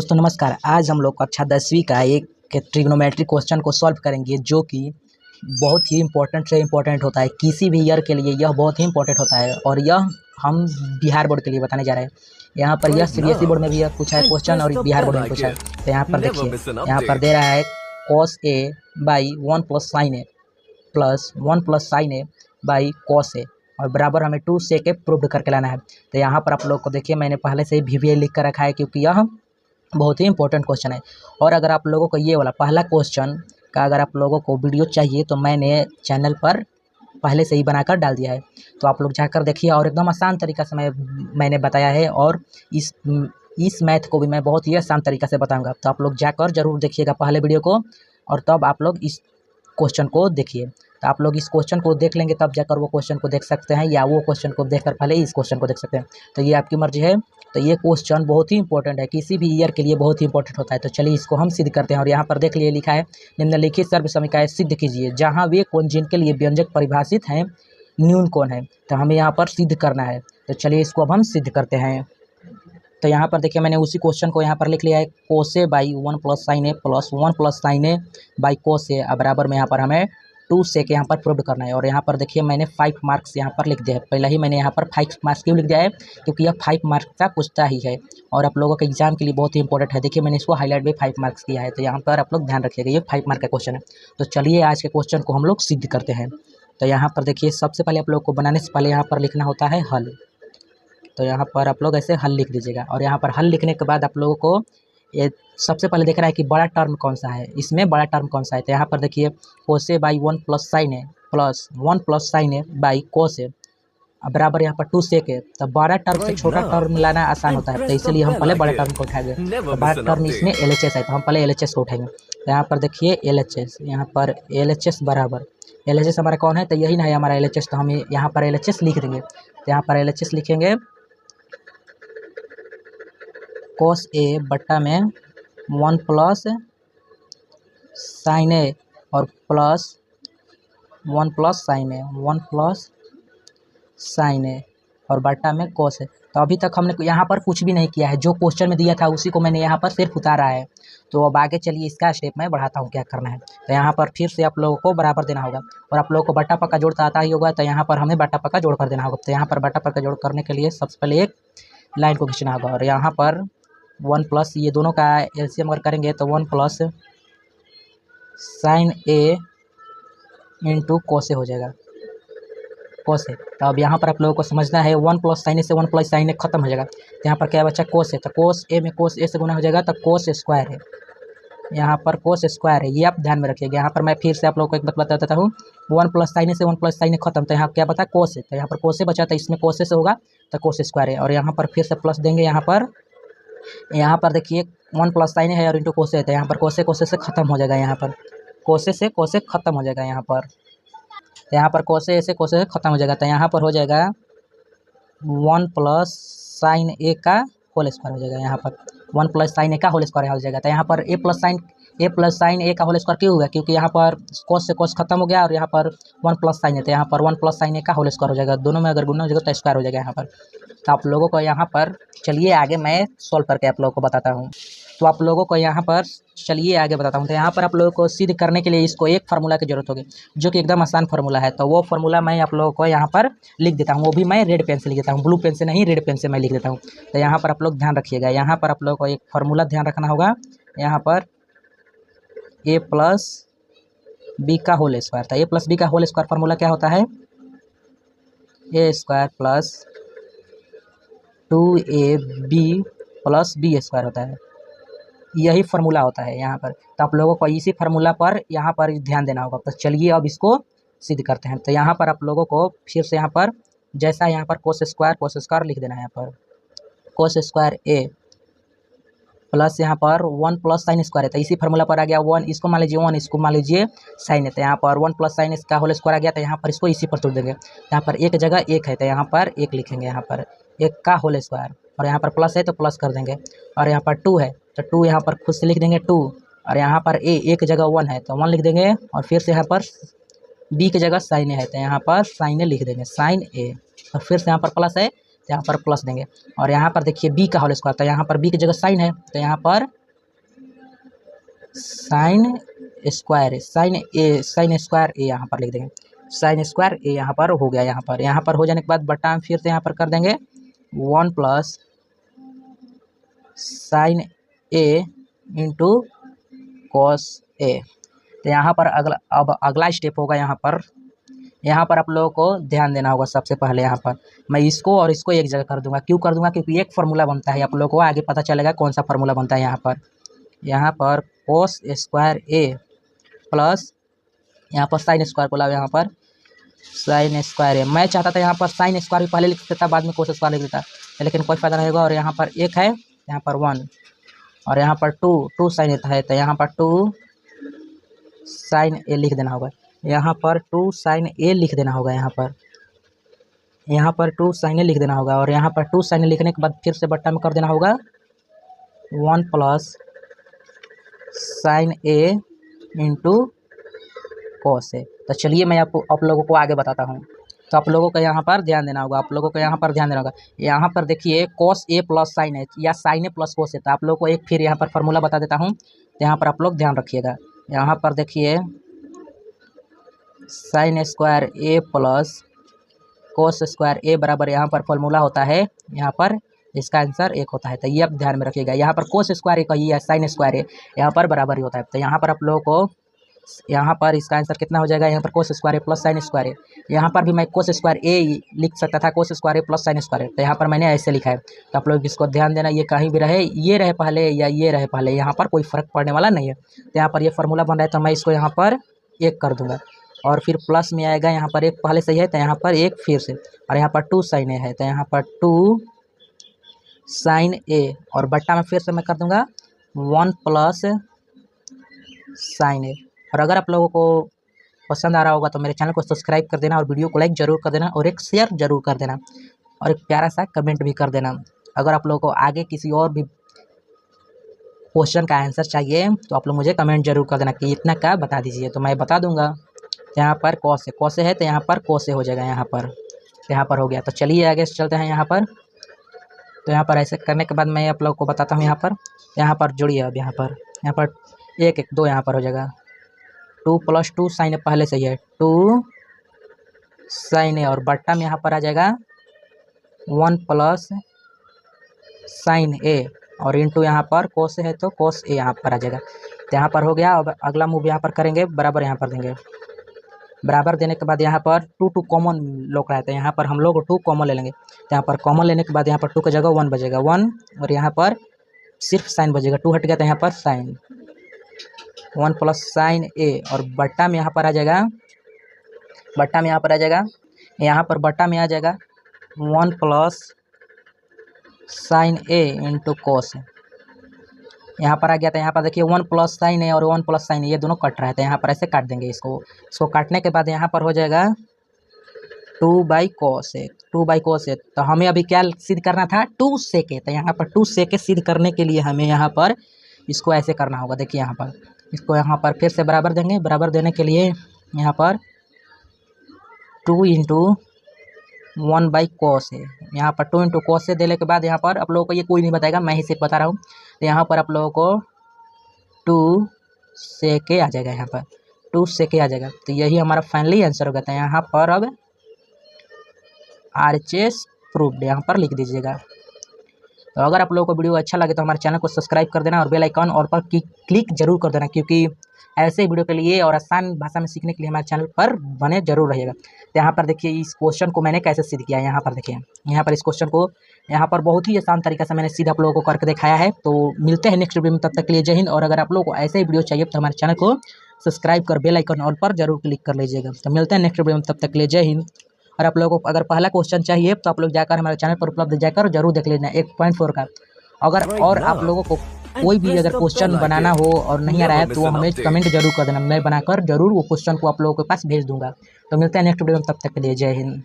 दोस्तों नमस्कार। आज हम लोग कक्षा 10वीं का एक ट्रिग्नोमेट्री क्वेश्चन को सॉल्व करेंगे, जो कि बहुत ही इम्पोर्टेंट होता है। किसी भी ईयर के लिए यह बहुत ही इम्पोर्टेंट होता है और यह हम बिहार बोर्ड के लिए बताने जा रहे हैं। यहाँ पर यह सीबीएसई बोर्ड में भी पूछा है क्वेश्चन और बिहार बोर्ड में पूछा है। तो यहाँ पर देखिए, यहाँ पर दे रहा है cos a by 1 plus sine A plus 1 plus sine A by cos A और बराबर हमें 2 सेक ए प्रूव करके लाना है। तो यहाँ पर आप लोग को देखिए, मैंने पहले से ही VBA लिख कर रखा है, क्योंकि यह बहुत ही इंपॉर्टेंट क्वेश्चन है। और अगर आप लोगों को ये वाला पहला क्वेश्चन का अगर आप लोगों को वीडियो चाहिए तो मैंने चैनल पर पहले से ही बनाकर डाल दिया है, तो आप लोग जाकर देखिए। और एकदम आसान तरीका से मैंने बताया है, और इस मैथ को भी मैं बहुत ही आसान तरीका से बताऊंगा। तो आप लोग जाकर ज़रूर देखिएगा पहले वीडियो को, और तब आप लोग इस क्वेश्चन को देखिए। तो आप लोग इस क्वेश्चन को देख लेंगे तब जाकर वो क्वेश्चन को देख सकते हैं, या वो क्वेश्चन को देखकर पहले इस क्वेश्चन को देख सकते हैं। तो ये आपकी मर्जी है। तो ये क्वेश्चन बहुत ही इंपॉर्टेंट है, किसी भी ईयर के लिए बहुत ही इंपॉर्टेंट होता है। तो चलिए इसको हम सिद्ध करते हैं। और यहाँ पर देख लिए लिखा है, निम्नलिखित सर्व समीकरण सिद्ध कीजिए जहाँ वे कोण जिनके लिए व्यंजक परिभाषित हैं न्यून कोण है। तो हमें यहाँ पर सिद्ध करना है। तो चलिए इसको अब हम सिद्ध करते हैं। तो यहाँ पर देखिए, मैंने उसी क्वेश्चन को यहाँ पर लिख लिया है, cos A by 1 plus sine A plus 1 plus sine A by cos A बराबर में यहाँ पर हमें 2 सेक यहाँ पर प्रूव करना है। और यहाँ पर देखिए, मैंने 5 मार्क्स यहाँ पर लिख दिया है। पहले ही मैंने यहाँ पर 5 मार्क्स क्यों लिख दिया है, क्योंकि यह 5 मार्क्स का पूछता ही है और आप लोगों के एग्जाम के लिए बहुत ही इंपॉर्टेंट है। देखिए, मैंने इसको हाईलाइट भी 5 मार्क्स किया है, तो यहाँ पर आप लोग ध्यान रखिएगा, ये 5 मार्क का क्वेश्चन है। तो चलिए आज के क्वेश्चन को हम लोग सिद्ध करते हैं। तो यहाँ पर देखिए, सबसे पहले आप लोग को बनाने से पहले यहाँ पर लिखना होता है हल। तो यहाँ पर आप लोग ऐसे हल लिख दीजिएगा, और यहाँ पर हल लिखने के बाद आप लोगों को ये सबसे पहले देखना है कि बड़ा टर्म कौन सा है, इसमें बड़ा टर्म कौन सा है। तो यहाँ पर देखिए, cos A by 1 plus sine A plus 1 plus sine A by cos A बराबर यहाँ पर 2 सेक है। तो बड़ा टर्म से छोटा टर्म लाना आसान होता है, तो इसलिए हम पहले बड़ा टर्म को उठाएंगे। तो बड़ा टर्म इसमें LHS है, तो हम पहले LHS को उठाएंगे। तो यहाँ पर देखिए LHS, यहाँ पर LHS बराबर LHS हमारा कौन है, तो यही ना है हमारा LHS। तो हम यहाँ पर LHS लिख देंगे। तो यहाँ पर LHS लिखेंगे, कोस ए बट्टा में 1 प्लस साइन ए और प्लस 1 प्लस साइन ए, 1 प्लस साइन ए और बट्टा में कोस ए। तो अभी तक हमने यहाँ पर कुछ भी नहीं किया है, जो क्वेश्चन में दिया था उसी को मैंने यहाँ पर सिर्फ उतारा है। तो अब आगे चलिए इसका स्टेप मैं बढ़ाता हूँ क्या करना है। तो यहाँ पर फिर से आप लोगों को बराबर देना होगा, और आप लोगों को बट्टा पक्का जोड़ तो आता ही होगा। तो यहाँ पर हमें बट्टा पक्का जोड़ कर देना होगा। तो यहाँ पर बट्टा पक्का जोड़ करने के लिए सबसे पहले एक लाइन को खींचना होगा, और यहाँ पर 1 प्लस, ये दोनों का एलसीएम अगर करेंगे तो 1 प्लस साइन ए इंटू कोस ए हो जाएगा, कोस ए। तो अब यहाँ पर आप लोगों को समझना है, 1 प्लस साइन ए से 1 प्लस साइन ए खत्म हो जाएगा। तो यहाँ पर क्या बचा, कोस ए। तो कोस ए में कोस ए से गुना हो जाएगा, तो कोस स्क्वायर है। यहाँ पर कोस स्क्वायर है, ये आप ध्यान में रखिएगा। यहाँ पर मैं फिर से आप लोगों को एक बात बता देता हूँ, 1 प्लस साइन ए से 1 प्लस साइन ए खत्म। तो यहाँ क्या बता, कोस ए। तो यहाँ पर कोस ए बचा, तो इसमें कोस ए से होगा तो कोस स्क्वायर है। और यहाँ पर फिर से प्लस देंगे। यहाँ पर देखिए 1 प्लस साइन है और इंटू कोसे है, तो यहाँ पर कोसे से खत्म हो जाएगा। यहाँ पर कोसे से कोसे खत्म हो जाएगा। यहाँ पर कोसे से खत्म हो जाएगा। तो यहाँ पर हो जाएगा 1 प्लस साइन ए का होल स्क्वायर हो जाएगा। यहाँ पर 1 प्लस साइन ए का होल स्क्वायर हो जाएगा। तो यहाँ पर ए प्लस साइन ए का होल स्क्वायर क्यों हुआ, क्योंकि यहाँ पर कोस से कोस खत्म हो गया और यहाँ पर 1 प्लस साइन है। तो यहाँ पर 1 प्लस साइन ए का होल स्क्वायर हो जाएगा। दोनों में अगर गुना हो जाएगा तो स्क्वायर हो जाएगा यहाँ पर। तो आप लोगों को यहाँ पर चलिए आगे मैं सॉल्व करके आप लोगों को बताता हूँ। तो आप लोगों को यहाँ पर चलिए आगे बताता हूँ। तो यहाँ पर आप लोगों को सिद्ध करने के लिए इसको एक फार्मूला की जरूरत होगी, जो कि एकदम आसान फार्मूला है। तो वो फार्मूला मैं आप लोगों को यहाँ पर लिख देता हूँ, वो भी मैं रेड पेन से लिख देता हूँ, ब्लू पेन से नहीं, रेड पेन से मैं लिख देता हूँ। तो यहाँ पर आप लोग ध्यान रखिएगा, यहाँ पर आप लोगों को एक फार्मूला ध्यान रखना होगा। यहाँ पर ए प्लस बी का होल स्क्वायर था। ए प्लस बी का होल स्क्वायर फार्मूला क्या होता है, A square plus 2ab plus B square होता है। यही फार्मूला होता है यहाँ पर। तो आप लोगों को इसी फार्मूला पर यहाँ पर ध्यान देना होगा। तो चलिए अब इसको सिद्ध करते हैं। तो यहाँ पर आप लोगों को फिर से यहाँ पर जैसा यहाँ पर कोस स्क्वायर लिख देना है। यहाँ पर कोस स्क्वायर ए प्लस यहाँ पर 1 प्लस साइन स्क्वायर है। तो इसी फार्मूला पर आ गया 1, इसको मान लीजिए 1, इसको मान लीजिए साइन है। तो यहाँ पर 1 प्लस साइन का होल स्क्वायर आ गया। तो यहाँ पर इसको इसी पर तोड़ देंगे। यहाँ पर एक जगह 1 है, तो यहाँ पर 1 लिखेंगे। यहाँ पर 1 का होल स्क्वायर, और यहाँ पर प्लस है तो प्लस कर देंगे। और यहाँ पर 2 है तो 2 यहाँ पर खुद से लिख देंगे 2। और यहाँ पर एक जगह 1 है तो 1 लिख देंगे। और फिर से यहाँ पर बी की जगह साइन है, तो यहाँ पर साइन ए लिख देंगे, साइन ए। और फिर से यहाँ पर प्लस है, यहाँ पर प्लस देंगे। और यहाँ पर देखिए बी का होल स्क्वायर, तो यहाँ पर बी की जगह साइन है तो यहाँ पर साइन स्क्वायर ए यहाँ पर लिख देंगे, साइन स्क्वायर ए यहाँ पर हो गया। यहाँ पर हो जाने के बाद बटा में फिर से यहाँ पर कर देंगे 1 plus sine A into cos A. तो यहाँ पर अब अगला स्टेप होगा। यहाँ पर आप लोगों को ध्यान देना होगा। सबसे पहले यहाँ पर मैं इसको और इसको एक जगह कर दूंगा। क्यों कर दूंगा? क्योंकि एक फार्मूला बनता है, आप लोगों को आगे पता चलेगा कौन सा फार्मूला बनता है। यहाँ पर कोस स्क्वायर ए प्लस यहाँ पर साइन स्क्वायर बोला, यहाँ पर साइन स्क्वायर ए। मैं चाहता था यहाँ पर साइन स्क्वायर भी पहले लिख देता, बाद में कोस स्क्वायर लिख देता, लेकिन कोई फायदा नहीं होगा। और यहाँ पर एक है, यहाँ पर 1 और यहाँ पर 2 साइन ए है, तो यहाँ पर 2 साइन ए लिख देना होगा। यहाँ पर 2 साइन ए लिख देना होगा। यहाँ पर 2 साइन ए लिख देना होगा। और यहाँ पर 2 साइन ए लिखने के बाद फिर से बट्टा में कर देना होगा 1 plus sine A into cos A. तो चलिए मैं आप लोगों को आगे बताता हूँ। तो आप लोगों को यहाँ पर ध्यान देना होगा। यहाँ पर देखिए कॉस ए प्लस साइन ए या sign A plus cos A. तो आप लोगों को एक फिर यहाँ पर फार्मूला बता देता हूँ, तो यहाँ पर आप लोग ध्यान रखिएगा। यहाँ पर देखिए साइन स्क्वायर ए प्लस कोस स्क्वायर ए बराबर यहाँ पर फॉर्मूला होता है, यहाँ पर इसका आंसर 1 होता है। तो ये आप ध्यान में रखिएगा। यहाँ पर कोस स्क्वायर ए का ही है, साइन स्क्वायर ए यहाँ पर बराबर ही होता है। तो यहाँ पर आप लोगों को यहाँ पर इसका आंसर कितना हो जाएगा? यहाँ पर कोस स्क्वायर ए प्लस साइन स्क्वायर ए। यहाँ पर भी मैं कोस स्क्वायर ए लिख सकता था, कोस स्क्वायर ए प्लस साइन स्क्वायर ए। तो यहाँ पर मैंने ऐसे लिखा है। तो आप लोग इसको ध्यान देना, ये कहीं भी रहे, ये रहे पहले या ये रहे पहले, यहाँ पर कोई फ़र्क पड़ने वाला नहीं है। तो यहाँ पर ये फार्मूला बन रहा है, तो मैं इसको यहाँ पर 1 कर दूँगा और फिर प्लस में आएगा। यहाँ पर 1 पहले से ही है, तो यहाँ पर 1 फिर से, और यहाँ पर 2 साइन ए है, तो यहाँ पर 2 साइन ए और बट्टा में फिर से मैं कर दूँगा 1 प्लस साइन ए। और अगर आप लोगों को पसंद आ रहा होगा तो मेरे चैनल को सब्सक्राइब कर देना और वीडियो को लाइक ज़रूर कर देना और एक शेयर ज़रूर कर देना और एक प्यारा सा कमेंट भी कर देना। अगर आप लोगों को आगे किसी और भी क्वेश्चन का आंसर चाहिए तो आप लोग मुझे कमेंट जरूर कर देना कि इतना का बता दीजिए, तो मैं बता दूंगा। यहाँ पर कॉस है, तो यहाँ पर कोस हो जाएगा। यहाँ पर हो गया। तो चलिए आगे चलते हैं। यहाँ तो यहाँ पर ऐसे करने के बाद मैं आप लोगों को बताता हूँ। यहाँ पर जोड़िए। अब यहाँ पर 1 1 2 यहाँ पर हो जाएगा 2 प्लस 2 साइन ए पहले से ही है, 2 साइन ए और बट्टा में यहाँ पर आ जाएगा 1 प्लस साइन ए और इंटू यहाँ पर कोस है तो कोस ए यहाँ पर आ जाएगा। तो यहाँ पर हो गया। अब अगला मूव यहाँ पर करेंगे, बराबर यहाँ पर देंगे। बराबर देने के बाद यहाँ पर 2 कॉमन लोग रहते हैं, यहाँ पर हम लोग 2 कॉमन ले लेंगे। तो यहाँ पर कॉमन लेने के बाद यहाँ पर 2 की जगह 1 बचेगा, 1 और यहाँ पर सिर्फ साइन बचेगा, 2 हट गया तो यहाँ पर साइन 1 प्लस साइन ए और बट्टा में यहाँ पर आ जाएगा, यहाँ पर बट्टा में आ जाएगा 1 प्लस साइन ए इंटू कोस। यहाँ पर आ गया। था यहाँ पर देखिए 1 प्लस साइन ए और 1 प्लस साइन ए ये दोनों कट रहा है, तो यहाँ पर ऐसे काट देंगे इसको काटने के बाद यहाँ पर हो जाएगा 2 बाई कोस ए। तो हमें अभी क्या सिद्ध करना था? 2 सेक ए। तो यहाँ पर 2 सेक ए सिद्ध करने के लिए हमें यहाँ पर इसको ऐसे करना होगा। देखिए इसको यहाँ पर फिर से बराबर देंगे। बराबर देने के लिए यहाँ पर 2 इंटू 1 बाई कोस है। यहाँ पर 2 इंटू कोस से देने के बाद यहाँ पर आप लोगों को ये कोई नहीं बताएगा, मैं ही सिर्फ बता रहा हूँ। तो यहाँ पर आप लोगों को 2 सेक ए आ जाएगा, यहाँ पर 2 सेक ए आ जाएगा। तो यही हमारा फाइनली आंसर होगा। तो यहाँ पर अब RHS प्रूव्ड यहाँ पर लिख दीजिएगा। तो अगर आप लोगों को वीडियो अच्छा लगे तो हमारे चैनल को सब्सक्राइब कर देना और बेल आइकन और पर क्लिक जरूर कर देना, क्योंकि ऐसे वीडियो के लिए और आसान भाषा में सीखने के लिए हमारे चैनल पर बने जरूर रहिएगा। तो यहाँ पर देखिए इस क्वेश्चन को मैंने कैसे सिद्ध किया। यहाँ पर देखिए, यहाँ पर इस क्वेश्चन को यहाँ पर बहुत ही आसान तरीके से मैंने सीधा आप लोगों को करके दिखाया है। तो मिलते हैं नेक्स्ट वीडियो में, तब तक के लिए जय हिंद। और अगर आप लोगों को ऐसे ही वीडियो चाहिए तो हमारे चैनल को सब्सक्राइब कर बेल आइकन ऑल पर जरूर क्लिक कर लीजिएगा। तो मिलते हैं नेक्स्ट वीडियो में, तब तक के लिए जय हिंद। और आप लोगों को अगर पहला क्वेश्चन चाहिए तो आप लोग जाकर हमारे चैनल पर उपलब्ध जाकर जरूर देख लेना 1.4 का। अगर और आप लोगों को कोई भी अगर क्वेश्चन बनाना हो और नहीं आ रहा है तो हमें कमेंट जरूर कर देना, मैं बनाकर जरूर वो क्वेश्चन को आप लोगों के पास भेज दूंगा। तो मिलते हैं नेक्स्ट वीडियो में, तब तक के लिए जय हिंद।